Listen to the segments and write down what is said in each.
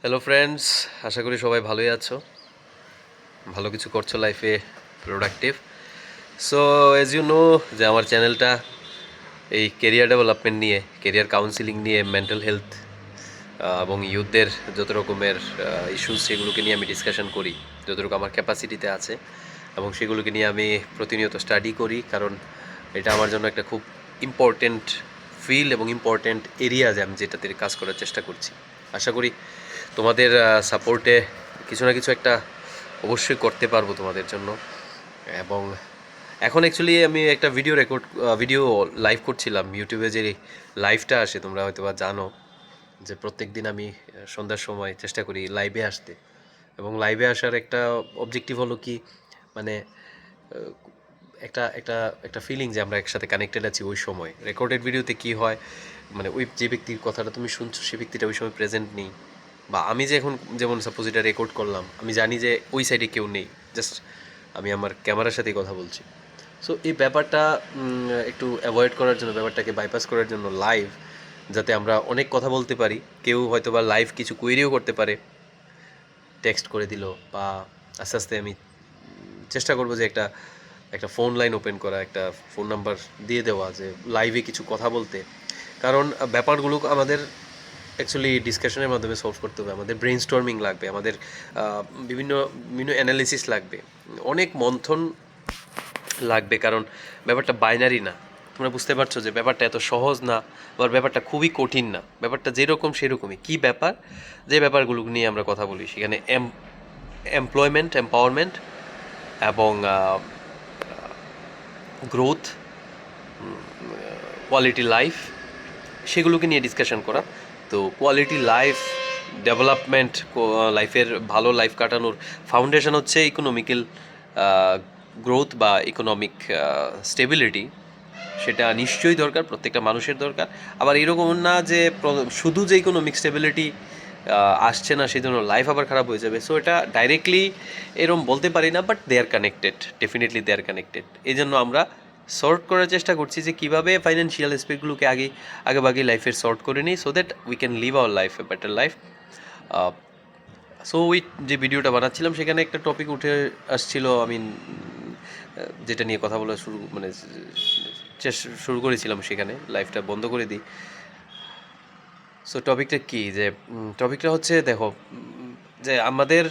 Hello friends, আশা করি সবাই ভালোই আছো, ভালো কিছু করছো লাইফে, productive. So as you know যে আমার চ্যানেলটা এই কেরিয়ার ডেভেলপমেন্ট নিয়ে, কেরিয়ার কাউন্সিলিং নিয়ে, মেন্টাল হেলথ এবং ইউথদের যত রকমের ইস্যুস সেগুলোকে নিয়ে আমি ডিসকাশন করি যতটুকু আমার ক্যাপাসিটিতে আছে, এবং সেগুলোকে নিয়ে আমি প্রতিনিয়ত স্টাডি করি, কারণ এটা আমার জন্য একটা খুব ইম্পর্টেন্ট ফিল্ড এবং ইম্পর্টেন্ট এরিয়া যে আমি যেটাতে কাজ করার চেষ্টা করছি। আশা করি তোমাদের সাপোর্টে কিছু না কিছু একটা অবশ্যই করতে পারবো তোমাদের জন্য। এবং এখন অ্যাকচুয়ালি আমি একটা ভিডিও লাইভ করছিলাম ইউটিউবে, যে লাইভটা আসে তোমরা হয়তো বা জানো যে প্রত্যেক দিন আমি সন্ধ্যার সময় চেষ্টা করি লাইভে আসতে। এবং লাইভে আসার একটা অবজেক্টিভ হলো কি, মানে একটা একটা একটা ফিলিং যে আমরা একসাথে কানেক্টেড আছি। ওই সময় রেকর্ডেড ভিডিওতে কি হয়, মানে ওই যে ব্যক্তির কথাটা তুমি শুনছো সে ব্যক্তিটা ওই সময় প্রেজেন্ট নেই, বা আমি যে এখন যেমন সাপোজ এটা রেকর্ড করলাম, আমি জানি যে ওই সাইডে কেউ নেই, জাস্ট আমি আমার ক্যামেরার সাথেই কথা বলছি। সো এই ব্যাপারটা একটু অ্যাভয়েড করার জন্য, ব্যাপারটাকে বাইপাস করার জন্য লাইভ, যাতে আমরা অনেক কথা বলতে পারি। কেউ হয়তো বা লাইভ কিছু কোয়েরিও করতে পারে, টেক্সট করে দিল, বা আস্তে আস্তে আমি চেষ্টা করবো যে একটা একটা ফোন লাইন ওপেন করা, একটা ফোন নাম্বার দিয়ে দেওয়া, যে লাইভে কিছু কথা বলতে। কারণ ব্যাপারগুলো আমাদের অ্যাকচুয়ালি ডিসকাশনের মাধ্যমে সলভ করতে হবে, আমাদের ব্রেন স্টর্মিং লাগবে, আমাদের বিভিন্ন বিভিন্ন অ্যানালিসিস লাগবে, অনেক মন্থন লাগবে, কারণ ব্যাপারটা বাইনারি না। তোমরা বুঝতে পারছো যে ব্যাপারটা এত সহজ না, আবার ব্যাপারটা খুবই কঠিন না, ব্যাপারটা যেরকম সেরকমই। কী ব্যাপার, যে ব্যাপারগুলো নিয়ে আমরা কথা বলি সেখানে এমপ্লয়মেন্ট, এম্পাওয়ারমেন্ট এবং গ্রোথ, কোয়ালিটি লাইফ, সেগুলোকে নিয়ে ডিসকাশন করা। তো কোয়ালিটি লাইফ ডেভেলপমেন্ট, লাইফের ভালো লাইফ কাটানোর ফাউন্ডেশন হচ্ছে ইকোনমিক্যাল গ্রোথ বা ইকোনমিক স্টেবিলিটি। সেটা নিশ্চয়ই দরকার, প্রত্যেকটা মানুষের দরকার। আবার এরকম না যে শুধু যে ইকোনমিক স্টেবিলিটি আসছে না সেই জন্য লাইফ আবার খারাপ হয়ে যাবে। সো এটা ডাইরেক্টলি এরকম বলতে পারি না, but they are connected, definitely they are connected. এই জন্য আমরা সর্ট করার চেষ্টা করছি যে কীভাবে ফাইন্যান্সিয়াল অ্যাসপেক্টগুলোকে আগেভাগে লাইফের সর্ট করে নিই, so that we can live our life a better life. So ওই যে ভিডিওটা বানাচ্ছিলাম সেখানে একটা টপিক উঠে আসছিল, আমি যেটা নিয়ে কথা বলা শুরু করেছিলাম, সেখানে লাইফটা বন্ধ করে দিই। সো টপিকটা কী, যে টপিকটা হচ্ছে দেখো, যে আমাদের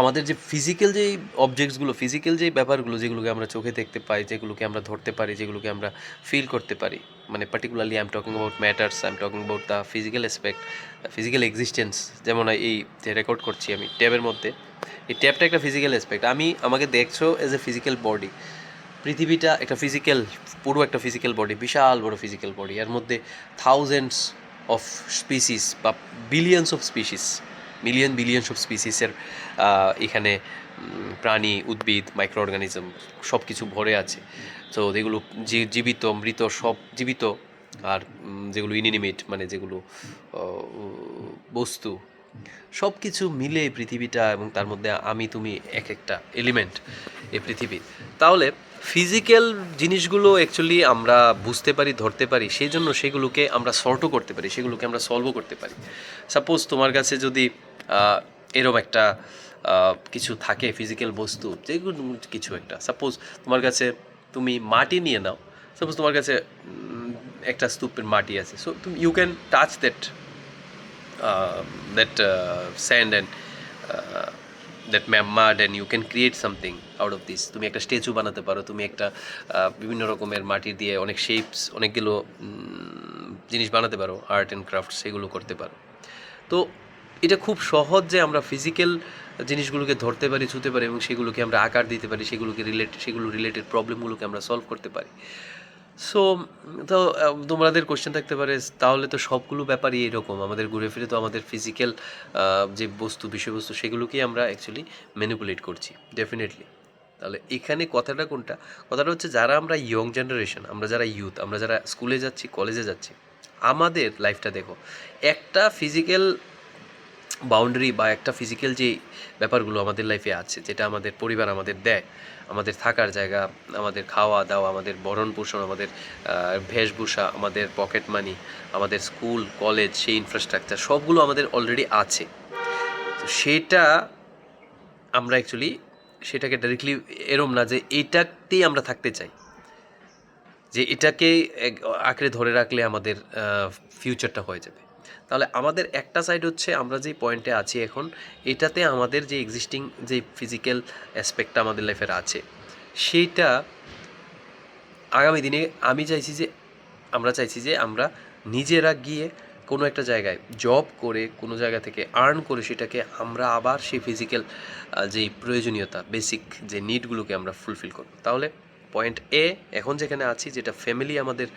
আমাদের যে ফিজিক্যাল যেই অবজেক্টসগুলো, ফিজিক্যাল যেই ব্যাপারগুলো, যেগুলোকে আমরা চোখে দেখতে পাই, যেগুলোকে আমরা ধরতে পারি, যেগুলোকে আমরা ফিল করতে পারি, মানে particularly I am talking about matters, I am talking about the physical aspect, physical existence. যেমন এই যে রেকর্ড করছি আমি ট্যাবের মধ্যে, এই ট্যাবটা একটা ফিজিক্যাল অ্যাসপেক্ট। আমাকে দেখছো এজ এ ফিজিক্যাল বডি। পৃথিবীটা একটা ফিজিক্যাল, পুরো একটা ফিজিক্যাল বডি, বিশাল বড় ফিজিক্যাল বডি। এর মধ্যে থাউজেন্ডস অফ স্পিসিস বা billions of species, billions of স্পিসিসের এখানে প্রাণী, উদ্ভিদ, মাইক্রো অর্গানিজম সব কিছু ভরে আছে। তো যেগুলো জীবিত, মৃত, সব জীবিত। আর যেগুলো ইনএনিমেট, মানে যেগুলো বস্তু, সব কিছু মিলে এই পৃথিবীটা, এবং তার মধ্যে আমি তুমি এক একটা এলিমেন্ট এই পৃথিবীর। তাহলে ফিজিক্যাল জিনিসগুলো অ্যাকচুয়ালি আমরা বুঝতে পারি, ধরতে পারি, সেই জন্য সেগুলোকে আমরা সর্টও করতে পারি, সেগুলোকে আমরা সলভও করতে পারি। সাপোজ তোমার কাছে যদি এরম একটা কিছু থাকে, ফিজিক্যাল বস্তু, যেগুলো কিছু একটা, সাপোজ তোমার কাছে, তুমি মাটি নিয়ে নাও, সাপোজ তোমার কাছে একটা স্তূপের মাটি আছে, সো তুমি you can touch sand and uh, that mud, and you can create something out of this. তুমি একটা স্ট্যাচু বানাতে পারো, তুমি একটা বিভিন্ন রকমের মাটি দিয়ে অনেক শেপস, অনেকগুলো জিনিস বানাতে পারো, আর্ট অ্যান্ড ক্রাফট, সেগুলো করতে পারো। তো এটা খুব সহজ যে আমরা ফিজিক্যাল জিনিসগুলোকে ধরতে পারি, ছুঁতে পারি, এবং সেগুলোকে আমরা আকার দিতে পারি, সেগুলো রিলেটেড প্রবলেমগুলোকে আমরা সলভ করতে পারি। সো তো তোমাদের কোশ্চেন থাকতে পারে, তাহলে তো সবগুলো ব্যাপারই এরকম, আমাদের ঘুরে ফিরে তো আমাদের ফিজিক্যাল যে বিষয়বস্তু সেগুলোকেই আমরা অ্যাকচুয়ালি ম্যানিপুলেট করছি। ডেফিনেটলি। তাহলে এখানে কথাটা কোনটা, কথাটা হচ্ছে যারা আমরা ইয়ং জেনারেশন, আমরা যারা ইউথ, আমরা যারা স্কুলে যাচ্ছি, কলেজে যাচ্ছি, আমাদের লাইফটা দেখো, একটা ফিজিক্যাল বাউন্ডারি বা একটা ফিজিক্যাল যে ব্যাপারগুলো আমাদের লাইফে আছে, যেটা আমাদের পরিবার আমাদের দেয়, আমাদের থাকার জায়গা, আমাদের খাওয়া দাওয়া, আমাদের ভরণ পোষণ, আমাদের বেশভূষা, আমাদের পকেট মানি, আমাদের স্কুল কলেজ, সেই ইনফ্রাস্ট্রাকচার সবগুলো আমাদের অলরেডি আছে। তো সেটা আমরা অ্যাকচুয়ালি সেটাকে ডাইরেক্টলি এরম না যে এইটাতেই আমরা থাকতে চাই, যে এটাকে আঁকড়ে ধরে রাখলে আমাদের ফিউচারটা হয়ে যাবে। তাহলে আমাদের একটা সাইড হচ্ছে আমরা যেই পয়েন্টে আছি এখন, এটাতে আমাদের যে এক্সিস্টিং যে ফিজিক্যাল অ্যাসপেক্টটা আমাদের লাইফের আছে, সেইটা আগামী দিনে আমরা চাইছি যে আমরা নিজেরা গিয়ে কোনো একটা জায়গায় জব করে, কোনো জায়গা থেকে আর্ন করে, সেটাকে আমরা আবার সেই ফিজিক্যাল যেই প্রয়োজনীয়তা, বেসিক যে নিডগুলোকে আমরা ফুলফিল করব। তাহলে পয়েন্ট এ, এখন যেখানে আছি, যেটা ফ্যামিলি আমাদের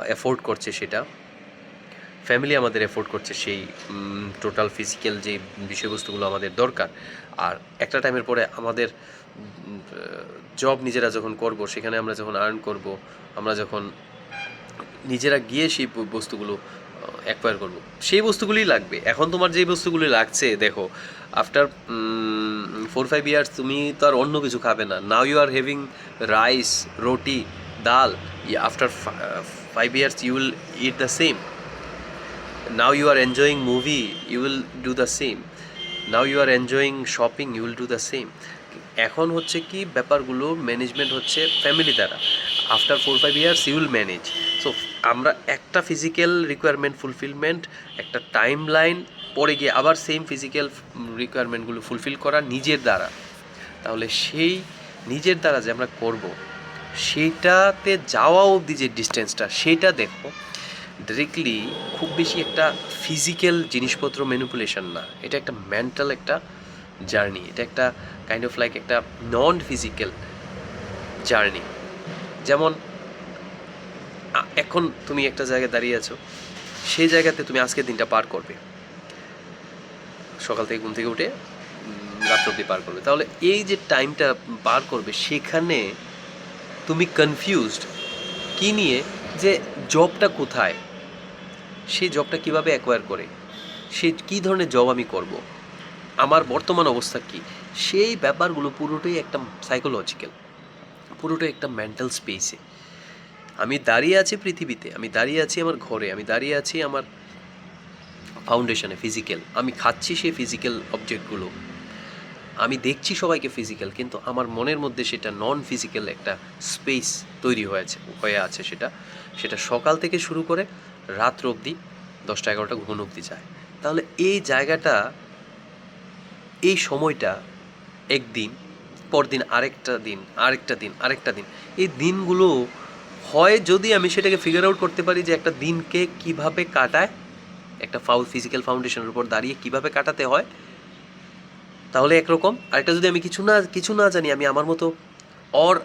অ্যাফোর্ড করছে, সেটা ফ্যামিলি আমাদের এফোর্ড করছে সেই টোটাল ফিজিক্যাল যে বিষয়বস্তুগুলো আমাদের দরকার। আর একটা টাইমের পরে আমাদের জব নিজেরা যখন করব, সেখানে আমরা যখন আর্ন করব, আমরা যখন নিজেরা গিয়ে সেই বস্তুগুলো অ্যাকোয়ার করব, সেই বস্তুগুলোই লাগবে। এখন তোমার যেই বস্তুগুলি লাগছে, দেখো, আফটার 4-5 ইয়ার্স তুমি তো আর অন্য কিছু খাবে না। Now you are having rice, roti, dal. After 5 years you will eat the same. Now you are enjoying movie, you will do the same. Now you are enjoying shopping, you will do the same. এখন হচ্ছে কি, ব্যাপারগুলো management হচ্ছে family দ্বারা। After 4-5 years you will manage. So আমরা একটা physical requirement fulfilment, একটা timeline পরে গিয়ে আবার সেম ফিজিক্যাল রিকোয়ারমেন্টগুলো ফুলফিল করা নিজের দ্বারা। তাহলে সেই নিজের দ্বারা যে আমরা করব, সেইটাতে যাওয়া অবধি যে ডিস্টেন্সটা, সেইটা দেখো ডিরেক্টলি খুব বেশি একটা ফিজিক্যাল জিনিসপত্র ম্যানিপুলেশন না, এটা একটা মেন্টাল একটা জার্নি, এটা একটা কাইন্ড অফ লাইক একটা নন ফিজিক্যাল জার্নি। যেমন এখন তুমি একটা জায়গায় দাঁড়িয়ে আছো, সেই জায়গাতে তুমি আজকের দিনটা পার করবে, সকাল থেকে ঘুম থেকে উঠে রাত্র অবধি পার করবে। তাহলে এই যে টাইমটা পার করবে, সেখানে তুমি কনফিউজড কি নিয়ে, যে জবটা কোথায়, সেই জবটা কিভাবে অ্যাকোয়ার করে, সে কী ধরনের জব আমি করব, আমার বর্তমান অবস্থা কী, সেই ব্যাপারগুলো পুরোটাই একটা সাইকোলজিক্যাল, পুরোটাই একটা মেন্টাল স্পেসে। আমি দাঁড়িয়ে আছি পৃথিবীতে, আমি দাঁড়িয়ে আছি আমার ঘরে, আমি দাঁড়িয়ে আছি আমার ফাউন্ডেশনে ফিজিক্যাল, আমি খাচ্ছি সেই ফিজিক্যাল অবজেক্টগুলো, আমি দেখছি সবাইকে ফিজিক্যাল, কিন্তু আমার মনের মধ্যে সেটা নন ফিজিক্যাল একটা স্পেস তৈরি হয়ে আছে। সেটা সকাল থেকে শুরু করে রাত্র অবধি 10টা-11টা ঘুম অবধি যায়। তাহলে এই জায়গাটা, এই সময়টা, একদিন পরদিন আরেকটা দিন, এই দিনগুলো হয়, যদি আমি সেটাকে ফিগার আউট করতে পারি যে একটা দিনকে কিভাবে কাটায়, একটা ফিজিক্যাল ফাউন্ডেশনের উপর দাঁড়িয়ে কিভাবে কাটাতে হয়, তাহলে একরকম। আরেকটা, যদি আমি কিছু না জানি, আমি আমার মতো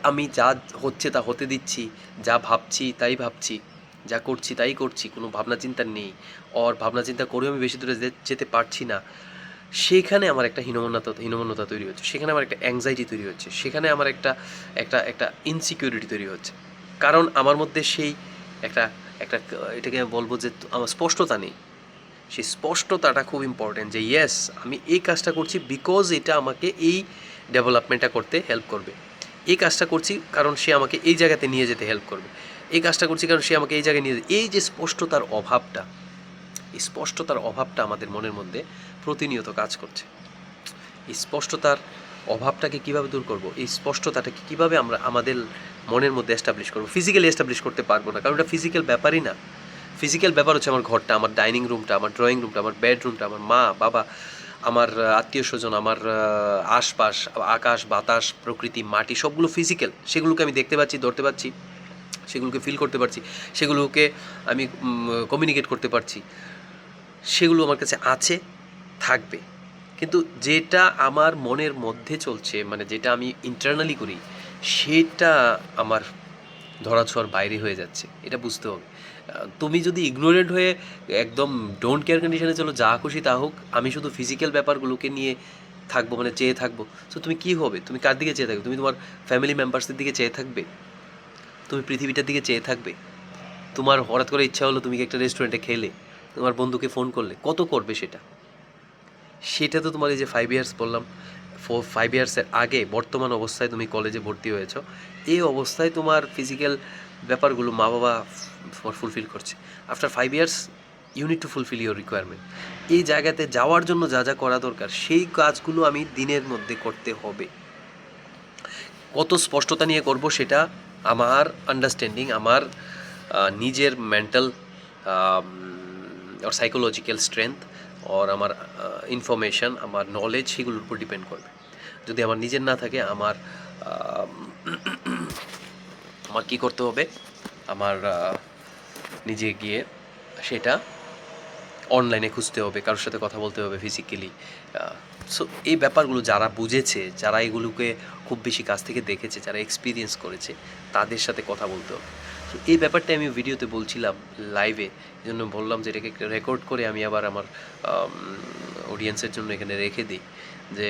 আমি যা হচ্ছে তা হতে দিচ্ছি, যা ভাবছি তাই ভাবছি, যা করছি তাই করছি, কোনো ভাবনা চিন্তা নেই, ভাবনা চিন্তা করেও আমি বেশি দূরে যেতে পারছি না, সেখানে আমার একটা হীনমন্যতা তৈরি হচ্ছে, সেখানে আমার একটা অ্যাংজাইটি তৈরি হচ্ছে, সেখানে আমার একটা একটা একটা ইনসিকিউরিটি তৈরি হচ্ছে। কারণ আমার মধ্যে সেই একটা একটা এটাকে বলবো যে আমার স্পষ্টতা নেই। সেই স্পষ্টতাটা খুব ইম্পর্টেন্ট, যে ইয়েস, আমি এই কাজটা করছি বিকজ এটা আমাকে এই ডেভেলপমেন্টটা করতে হেল্প করবে, এই কাজটা করছি কারণ সে আমাকে এই জায়গাতে নিয়ে যেতে হেল্প করবে, এই কাজটা করছি কারণ সে আমাকে এই জায়গায় নিয়ে যেতে। এই যে স্পষ্টতার অভাবটা আমাদের মনের মধ্যে প্রতিনিয়ত কাজ করছে। এই স্পষ্টতার অভাবটাকে কিভাবে দূর করব, এই স্পষ্টতাটাকে কিভাবে আমরা আমাদের মনের মধ্যে এস্টাবলিশ করব। ফিজিক্যালি এস্টাবলিশ করতে পারবো না, কারণ এটা ফিজিক্যাল ব্যাপারই না। ফিজিক্যাল ব্যাপার হচ্ছে আমার ঘরটা, আমার ডাইনিং রুমটা, আমার ড্রয়িং রুমটা, আমার বেডরুমটা, আমার মা বাবা, আমার আত্মীয় স্বজন, আমার আশপাশ, আকাশ বাতাস, প্রকৃতি, মাটি, সবগুলো ফিজিক্যাল। সেগুলোকে আমি দেখতে পাচ্ছি, ধরতে পারছি, সেগুলোকে ফিল করতে পারছি, সেগুলোকে আমি কমিউনিকেট করতে পারছি, সেগুলো আমার কাছে আছে, থাকবে। কিন্তু যেটা আমার মনের মধ্যে চলছে, মানে যেটা আমি ইন্টারনালি করি, সেটা আমার ধরাছোঁয়ার বাইরে হয়ে যাচ্ছে, এটা বুঝতে হবে। তুমি যদি ইগনোরেন্ট হয়ে একদম ডোন্ট কেয়ার কন্ডিশনে চলো, যা খুশি তা হোক, আমি শুধু ফিজিক্যাল ব্যাপারগুলোকে নিয়ে থাকবো, মানে চেয়ে থাকবো, সো তুমি কী হবে? তুমি কার দিকে চেয়ে থাকবে? তুমি তোমার ফ্যামিলি মেম্বার্সদের দিকে চেয়ে থাকবে? তুমি পৃথিবীটার দিকে চেয়ে থাকবে? তোমার হঠাৎ করে ইচ্ছা হলো তুমি একটা রেস্টুরেন্টে খেলে, তোমার বন্ধুকে ফোন করলে, কত করবে সেটা? সেটা তো তোমার এই যে 5 ইয়ার্স বললাম, 5 ইয়ার্সের আগে বর্তমান অবস্থায় তুমি কলেজে ভর্তি হয়েছো, এই অবস্থায় তোমার ফিজিক্যাল ব্যাপারগুলো মা বাবা তোমার ফুলফিল করছে। After 5 years you need to fulfil your requirement. এই জায়গাতে যাওয়ার জন্য যা যা করা দরকার সেই কাজগুলো আমি দিনের মধ্যে করতে হবে। কত স্পষ্টতা নিয়ে করব সেটা আমার আন্ডারস্ট্যান্ডিং, আমার নিজের মেন্টাল ওর সাইকোলজিক্যাল স্ট্রেংথ ওর আমার ইনফরমেশান, আমার নলেজ, সেগুলোর উপর ডিপেন্ড করবে। যদি আমার নিজের না থাকে, আমার আমার কী করতে হবে, আমার নিজে গিয়ে সেটা অনলাইনে খুঁজতে হবে, কারোর সাথে কথা বলতে হবে ফিজিক্যালি। সো এই ব্যাপারগুলো যারা বুঝেছে, যারা এগুলোকে খুব বেশি কাছ থেকে দেখেছে, যারা এক্সপিরিয়েন্স করেছে, তাদের সাথে কথা বলতে হবে। তো এই ব্যাপারটা আমি ভিডিওতে বলছিলাম লাইভে, এই জন্য বললাম যে এটাকে রেকর্ড করে আমি আবার আমার অডিয়েন্সের জন্য এখানে রেখে দিই যে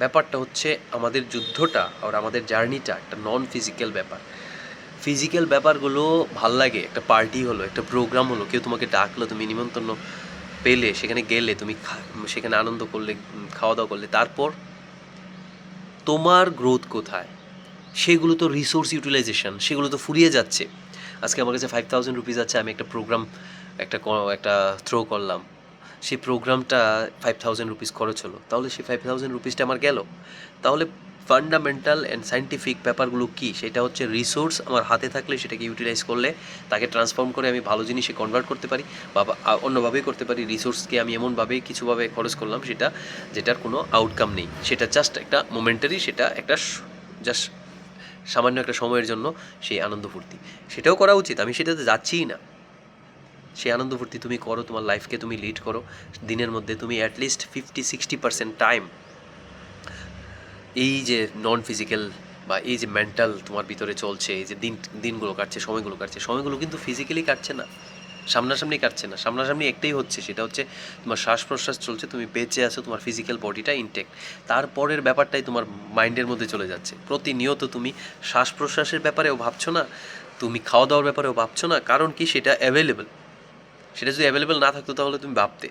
ব্যাপারটা হচ্ছে আমাদের যুদ্ধটা আর আমাদের জার্নিটা একটা নন ফিজিক্যাল ব্যাপার। ফিজিক্যাল ব্যাপারগুলো ভাল লাগে, একটা পার্টি হলো, একটা প্রোগ্রাম হলো, কেউ তোমাকে ডাকলো, তুমি নিমন্ত্রণ পেলে, সেখানে গেলে, তুমি সেখানে আনন্দ করলে, খাওয়া দাওয়া করলে, তারপর তোমার গ্রোথ কোথায়? সেগুলো তো রিসোর্স ইউটিলাইজেশন, সেগুলো তো ফুরিয়ে যাচ্ছে। আজকে আমার কাছে 5000 রুপিস আছে, আমি একটা প্রোগ্রাম একটা থ্রো করলাম, সেই প্রোগ্রামটা 5000 রুপিস খরচ হলো, তাহলে সেই 5000 রুপিসটা আমার গেল। তাহলে ফান্ডামেন্টাল অ্যান্ড সায়েন্টিফিক ব্যাপারগুলো কী? সেটা হচ্ছে রিসোর্স আমার হাতে থাকলে সেটাকে ইউটিলাইজ করলে, তাকে ট্রান্সফর্ম করে আমি ভালো জিনিসে কনভার্ট করতে পারি, বা অন্যভাবেই করতে পারি। রিসোর্সকে আমি এমনভাবে কিছুভাবে খরচ করলাম যেটার কোনো আউটকাম নেই, সেটা জাস্ট একটা মোমেন্টারি, সেটা একটা জাস্ট সামান্য একটা সময়ের জন্য সেই আনন্দ ফুর্তি, সেটাও করা উচিত, আমি সেটাতে যাচ্ছিই না। সেই আনন্দ ফুর্তি তুমি করো, তোমার লাইফকে তুমি লিড করো। দিনের মধ্যে তুমি অ্যাটলিস্ট 50-60% টাইম এই যে নন ফিজিক্যাল বা এই যে মেন্টাল তোমার ভিতরে চলছে, এই যে দিনগুলো কাটছে, সময়গুলো কিন্তু ফিজিক্যালি কাটছে না, সামনাসামনি কাটছে না। সামনাসামনি একটাই হচ্ছে, সেটা হচ্ছে তোমার শ্বাস প্রশ্বাস চলছে, তুমি বেঁচে আছো, তোমার ফিজিক্যাল বডিটা ইনটেক্ট। তারপরের ব্যাপারটাই তোমার মাইন্ডের মধ্যে চলে যাচ্ছে। প্রতিনিয়ত তুমি শ্বাস প্রশ্বাসের ব্যাপারেও ভাবছো না, তুমি খাওয়া দাওয়ার ব্যাপারেও ভাবছো না। কারণ কি? সেটা অ্যাভেলেবেল। সেটা যদি অ্যাভেলেবেল না থাকতো তাহলে তুমি ভাবতে।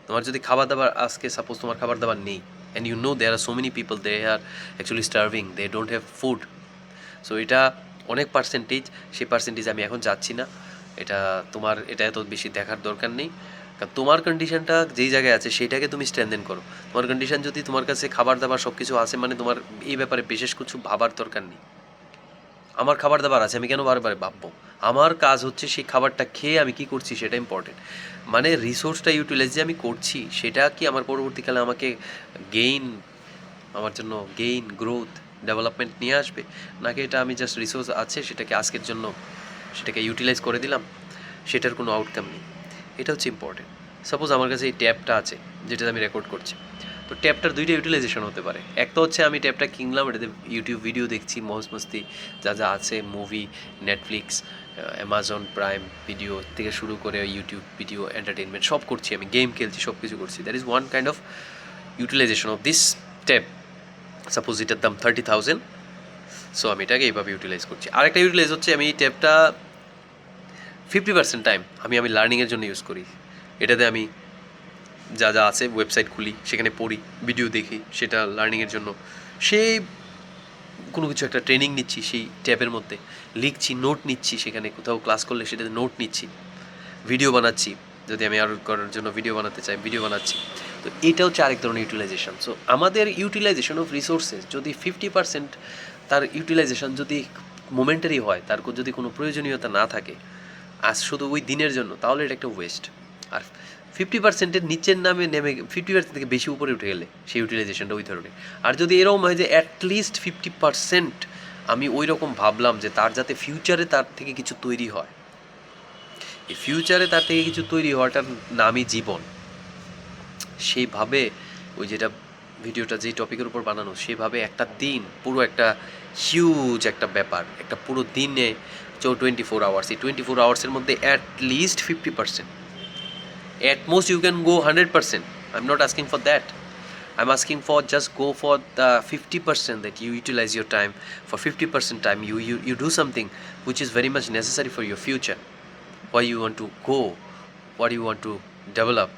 তোমার যদি খাবার দাবার, আজকে সাপোজ তোমার খাবার দাবার নেই, and you know there are so many people, they are actually starving, they don't have food. So এটা অনেক পার্সেন্টেজ, সেই পার্সেন্টেজ আমি এখন যাচ্ছি না। এটা এত বেশি দেখার দরকার নেই, কারণ তোমার কন্ডিশনটা যেই জায়গায় আছে সেইটাকে তুমি স্ট্রেনথেন করো। তোমার কন্ডিশন যদি, তোমার কাছে খাবার দাবার সব কিছু আছে, মানে তোমার এই ব্যাপারে বিশেষ কিছু ভাবার দরকার নেই। আমার খাবার দাবার আছে, আমি কেন বারবার ভাববো? আমার কাজ হচ্ছে সেই খাবারটা খেয়ে আমি কী করছি সেটা ইম্পর্টেন্ট। মানে রিসোর্সটা ইউটিলাইজ যে আমি করছি, সেটা কি আমার পরবর্তীকালে আমাকে আমার জন্য গ্রোথ, ডেভেলপমেন্ট নিয়ে আসবে, নাকি এটা আমি জাস্ট রিসোর্স আছে সেটাকে আজকের জন্য সেটাকে ইউটিলাইজ করে দিলাম, সেটার কোনো আউটকাম নেই। এটা হচ্ছে ইম্পর্টেন্ট। সাপোজ আমার কাছে এই ট্যাবটা আছে যেটাতে আমি রেকর্ড করছি, তো ট্যাবটার দুইটা ইউটিলাইজেশন হতে পারে। একটা হচ্ছে আমি ট্যাবটা কিনলাম, এটাতে ইউটিউব ভিডিও দেখছি, মৌজ মস্তি যা যা আছে, movie, Netflix, Amazon prime video থেকে শুরু করে ইউটিউব ভিডিও, এন্টারটেনমেন্ট সব করছি, আমি গেম খেলছি, সব কিছু করছি। That is one kind of utilisation of this tab. Suppose এটার দাম 30,000, সো আমি এটাকে এইভাবে ইউটিলাইজ করছি। আরেকটা ইউটিলাইজ হচ্ছে আমি এই ট্যাবটা 50% টাইম আমি লার্নিংয়ের জন্য ইউজ করি। এটাতে আমি যা যা আছে ওয়েবসাইট খুলি, সেখানে পড়ি, ভিডিও দেখি, সেটা লার্নিংয়ের জন্য। সেই কোনো কিছু একটা ট্রেনিং নিচ্ছি, সেই ট্যাবের মধ্যে লিখছি, নোট নিচ্ছি, সেখানে কোথাও ক্লাস করলে সেটাতে নোট নিচ্ছি, ভিডিও বানাচ্ছি, যদি আমি আরও করার জন্য ভিডিও বানাতে চাই ভিডিও বানাচ্ছি। তো এটা হচ্ছে আরেক ধরনের ইউটিলাইজেশন। সো আমাদের ইউটিলাইজেশন অফ রিসোর্সেস যদি 50% তার ইউটিলাইজেশন যদি মোমেন্টারি হয়, তার যদি কোনো প্রয়োজনীয়তা না থাকে, আর শুধু ওই দিনের জন্য, তাহলে এটা একটা ওয়েস্ট। আর 50%-এর নিচের নামে নেমে 50% থেকে বেশি উপরে উঠে গেলে সেই ইউটিলাইজেশনটা ওই ধরনের। আর যদি এরকম হয় যে অ্যাটলিস্ট 50% আমি ওই রকম ভাবলাম যে তার যাতে ফিউচারে তার থেকে কিছু তৈরি হয়, এই ফিউচারে তার থেকে কিছু তৈরি হওয়াটার নামই জীবন। সেইভাবে ওই যেটা ভিডিওটা যেই টপিকের উপর বানানো, সেভাবে একটা দিন পুরো একটা হিউজ একটা ব্যাপার, একটা পুরো দিনে 24 আওয়ার্স, এই 24 আওয়ার্সের মধ্যে at least 50%, at most you can go 100%. I'm not asking for that. I'm asking for just go for the 50%, that you utilize your time. For 50% time you do something which is very much necessary for your future, where you want to go, what you want to develop,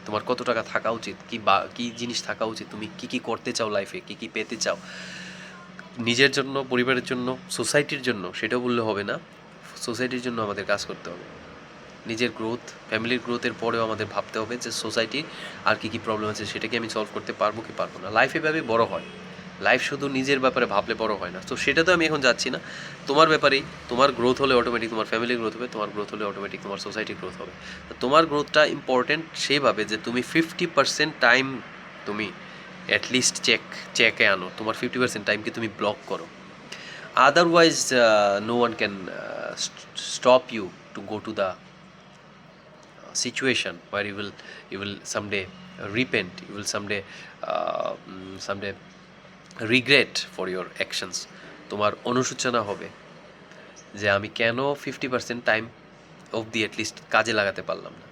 তোমার কত টাকা থাকা উচিত, কী জিনিস থাকা উচিত, তুমি কী করতে চাও লাইফে, কী পেতে চাও নিজের জন্য, পরিবারের জন্য, সোসাইটির জন্য, সেটাও বললে হবে না। সোসাইটির জন্য আমাদের কাজ করতে হবে। নিজের গ্রোথ, ফ্যামিলির গ্রোথের পরেও আমাদের ভাবতে হবে যে সোসাইটির আর কী প্রবলেম আছে সেটাকে আমি সলভ করতে পারবো কি পারবো না। লাইফ এভাবে বড় হয়, লাইফ শুধু নিজের ব্যাপারে ভাবলে বড় হয় না। তো সেটা তো আমি এখন যাচ্ছি না, তোমার ব্যাপারেই। তোমার গ্রোথ হলে অটোমেটিক তোমার ফ্যামিলির গ্রোথ হবে, তোমার গ্রোথ হলে অটোমেটিক তোমার সোসাইটির গ্রোথ হবে। তো তোমার গ্রোথটা ইম্পর্টেন্ট সেইভাবে যে তুমি 50% টাইম তুমি অ্যাটলিস্ট চেকে আনো, তোমার 50% টাইমকে তুমি ব্লক করো। Otherwise no one can stop you to go to the situation where you will someday repent, you will someday regret for your actions. তোমার অনুশোচনা হবে যে আমি কেন 50% টাইম অবধি অ্যাটলিস্ট কাজে লাগাতে পারলাম না।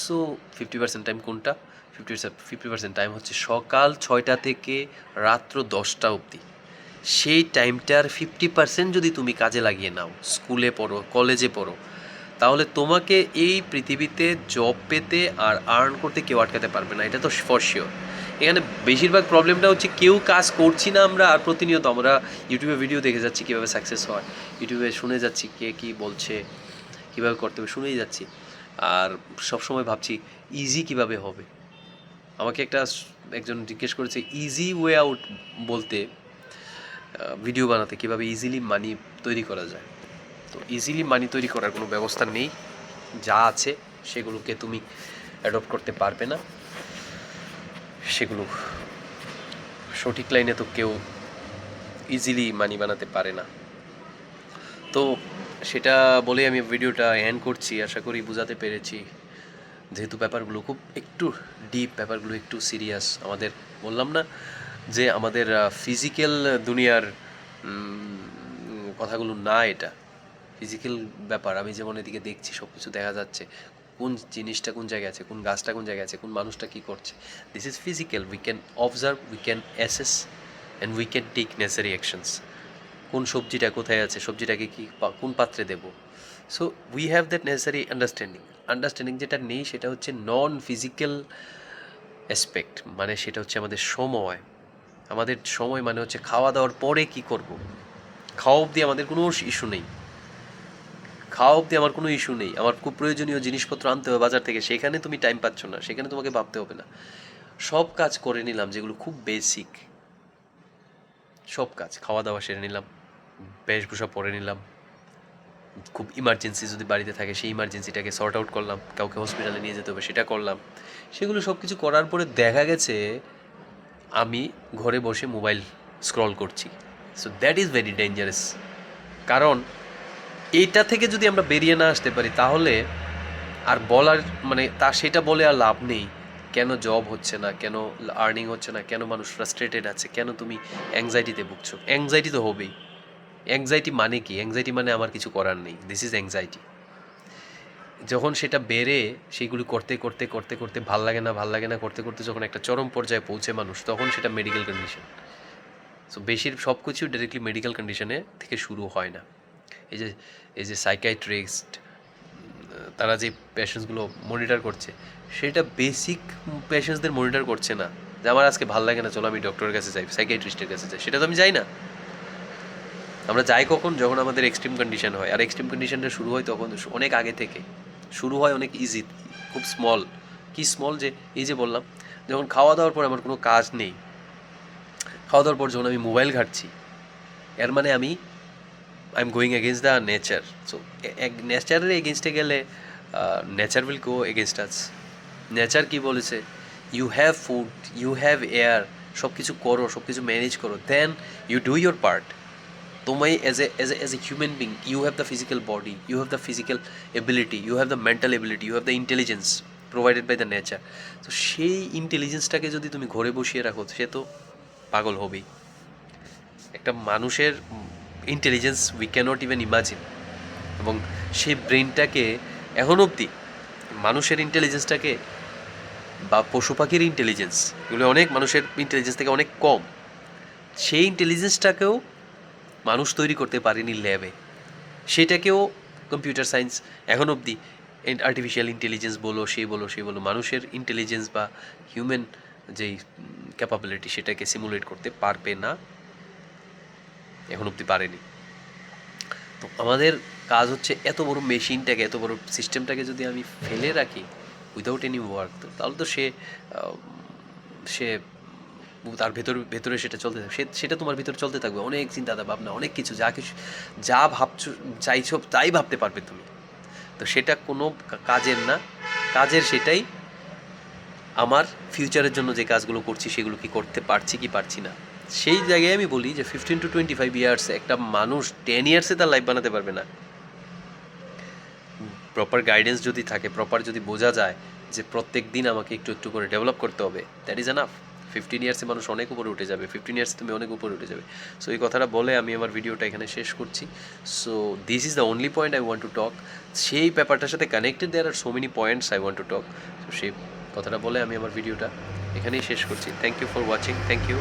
সো 50% টাইম কোনটা? 50% টাইম হচ্ছে সকাল 6টা থেকে রাত্র 10টা অবধি। সেই টাইমটার 50% যদি তুমি কাজে লাগিয়ে নাও, স্কুলে পড়ো, কলেজে পড়ো, তাহলে তোমাকে এই পৃথিবীতে জব পেতে আর আর্ন করতে কেউ আটকাতে পারবে না, এটা তো ফর শিওর। এখানে বেশিরভাগ প্রবলেমটা হচ্ছে কেউ কাজ করছি না আমরা, আর প্রতিনিয়ত আমরা ইউটিউবে ভিডিও দেখে যাচ্ছি কীভাবে সাকসেস হয়, ইউটিউবে শুনে যাচ্ছি কে কী বলছে, কীভাবে করতে হবে শুনেই যাচ্ছি, আর সবসময় ভাবছি ইজি কিভাবে হবে। আমাকে একজন জিজ্ঞেস করেছে ইজি ওয়ে আউট বলতে, ভিডিও বানাতে কীভাবে ইজিলি মানি তৈরি করা যায়। তো ইজিলি মানি তৈরি করার কোনো ব্যবস্থা নেই, যা আছে সেগুলোকে তুমি অ্যাডপ্ট করতে পারবে না, সেগুলো সঠিক লাইনে তো কেউ ইজিলি মানি বানাতে পারে না। তো সেটা বলেই আমি ভিডিওটা এন্ড করছি। আশা করি বোঝাতে পেরেছি, যেহেতু ব্যাপারগুলো খুব একটু ডিপ, ব্যাপারগুলো একটু সিরিয়াস। আমাদের বললাম না যে আমাদের ফিজিক্যাল দুনিয়ার কথাগুলো না, এটা ফিজিক্যাল ব্যাপার। আমি যেমন এদিকে দেখছি সব কিছু দেখা যাচ্ছে, কোন জিনিসটা কোন জায়গায় আছে, কোন গাছটা কোন জায়গায় আছে, কোন মানুষটা কী করছে, this is physical. We can observe, we can assess and we can take necessary actions. কোন সবজিটা কোথায় আছে, সবজিটাকে কি কোন পাত্রে দেব। So we have that necessary understanding. যেটা নেই সেটা হচ্ছে নন ফিজিক্যাল অ্যাসপেক্ট, মানে সেটা হচ্ছে আমাদের সময়। আমাদের সময় মানে হচ্ছে খাওয়া দাওয়ার পরে কি করব। খাওয়া অবধি আমাদের কোনো ইস্যু নেই, খাওয়া অবধি আমার কোনো ইস্যু নেই। আমার খুব প্রয়োজনীয় জিনিসপত্র আনতে হবে বাজার থেকে, সেখানে তুমি টাইম পাচ্ছ না, সেখানে তোমাকে ভাবতে হবে না। সব কাজ করে নিলাম যেগুলো খুব বেসিক, সব কাজ খাওয়া দাওয়া সেরে নিলাম, বেশভূষা পরে নিলাম, খুব ইমার্জেন্সি যদি বাড়িতে থাকে সেই ইমার্জেন্সিটাকে সর্ট আউট করলাম, কাউকে হসপিটালে নিয়ে যেতে হবে সেটা করলাম। সেগুলো সব কিছু করার পরে দেখা গেছে আমি ঘরে বসে মোবাইল স্ক্রল করছি। So that is very dangerous. কারণ এইটা থেকে যদি আমরা বেরিয়ে না আসতে পারি তাহলে আর বলার মানে সেটা বলে আর লাভ নেই। কেন জব হচ্ছে না, কেন আর্নিং হচ্ছে না, কেন মানুষ ফ্রাস্ট্রেটেড আছে, কেন তুমি অ্যাংজাইটিতে ভুগছো। অ্যাংজাইটি তো হবেই। অ্যাংজাইটি মানে কি? অ্যাংজাইটি মানে আমার কিছু করার নেই, দিস ইজ অ্যাংজাইটি। যখন সেটা বেড়ে সেইগুলি করতে করতে করতে করতে ভাল লাগে না করতে করতে যখন একটা চরম পর্যায়ে পৌঁছে মানুষ, তখন সেটা মেডিকেল কন্ডিশন। সো সব কিছু ডাইরেক্টলি মেডিকেল কন্ডিশনে থেকে শুরু হয় না। এই যে সাইকিয়াট্রিস্ট তারা যে পেশেন্টসগুলো মনিটর করছে, সেটা বেসিক পেশেন্টসদের মনিটর করছে না যে আমার আজকে ভাল লাগে না, চলো আমি ডক্টরের কাছে যাই, সাইকিয়াট্রিস্টের কাছে যাই। সেটা তো আমি যাই না। আমরা যাই কখন? যখন আমাদের এক্সট্রিম কন্ডিশন হয়। আর এক্সট্রিম কন্ডিশনটা শুরু হয় তখন অনেক আগে থেকে শুরু হয়, অনেক ইজি, খুব স্মল। কি স্মল? যে এই যে বললাম, যখন খাওয়া দাওয়ার পর আমার কোনো কাজ নেই, খাওয়া দাওয়ার পর যখন আমি মোবাইল ঘাঁটছি, এর মানে I am going against the nature. So নেচারের এগেনস্টে গেলে nature will go against us. Nature কী বলেছে? You have food, you have air, সব কিছু করো, সব কিছু ম্যানেজ করো, then you do your part. তোমায় as a human being, you have the physical body, you have the physical ability, you have the mental ability, you have the intelligence provided by the nature. তো সেই ইন্টেলিজেন্সটাকে যদি তুমি ঘরে বসিয়ে রাখো, সে তো পাগল হবেই। একটা মানুষের intelligence we cannot even imagine. এবং সেই ব্রেনটাকে এখন অবধি মানুষের ইন্টেলিজেন্সটাকে বা পশু পাখির ইন্টেলিজেন্স, এগুলো অনেক মানুষের ইন্টেলিজেন্স থেকে অনেক কম, সেই ইন্টেলিজেন্সটাকেও মানুষ তৈরি করতে পারেনি ল্যাবে। সেটাকেও কম্পিউটার সায়েন্স এখন অবধি আর্টিফিশিয়াল ইন্টেলিজেন্স বলো সেই বলো মানুষের ইন্টেলিজেন্স বা হিউম্যান যেই ক্যাপাবিলিটি সেটাকে সিমুলেট করতে পারবে না, এখন অবধি পারেনি। তো আমাদের কাজ হচ্ছে এত বড় মেশিনটাকে, এত বড় সিস্টেমটাকে যদি আমি ফেলে রাখি উইদাউট এনি ওয়ার্ক, তো তাহলে তো সে তার ভেতরে সেটা চলতে থাকবে, সেটা তোমার ভিতরে চলতে থাকবে, অনেক চিন্তা ভাবনা, অনেক কিছু যা ভাবছো চাইছো তাই ভাবতে পারবে তুমি। তো সেটা কোনো কাজের না। কাজের সেটাই আমার ফিউচারের জন্য যে কাজগুলো করছি সেগুলো কি করতে পারছি কি পারছি না। সেই জায়গায় আমি বলি যে 15 to 25 ইয়ার্সে একটা মানুষ 10 ইয়ার্সে তার লাইফ বানাতে পারবে না। প্রপার গাইডেন্স যদি থাকে, প্রপার যদি বোঝা যায় যে প্রত্যেক দিন আমাকে একটু একটু করে ডেভেলপ করতে হবে, দ্যাট ইজ এনাফ। 15 ইয়ার্সে মানুষ অনেক উপরে উঠে যাবে, 15 ইয়ার্সে তুমি অনেক উপরে উঠে যাবে। সো এই কথাটা বলে আমি আমার ভিডিওটা এখানে শেষ করছি। So this is the only point I want to talk. সেই ব্যাপারটার সাথে connected there are so many points I want to talk. তো সেই কথাটা বলে আমি আমার ভিডিওটা এখানেই শেষ করছি। Thank you for watching, thank you.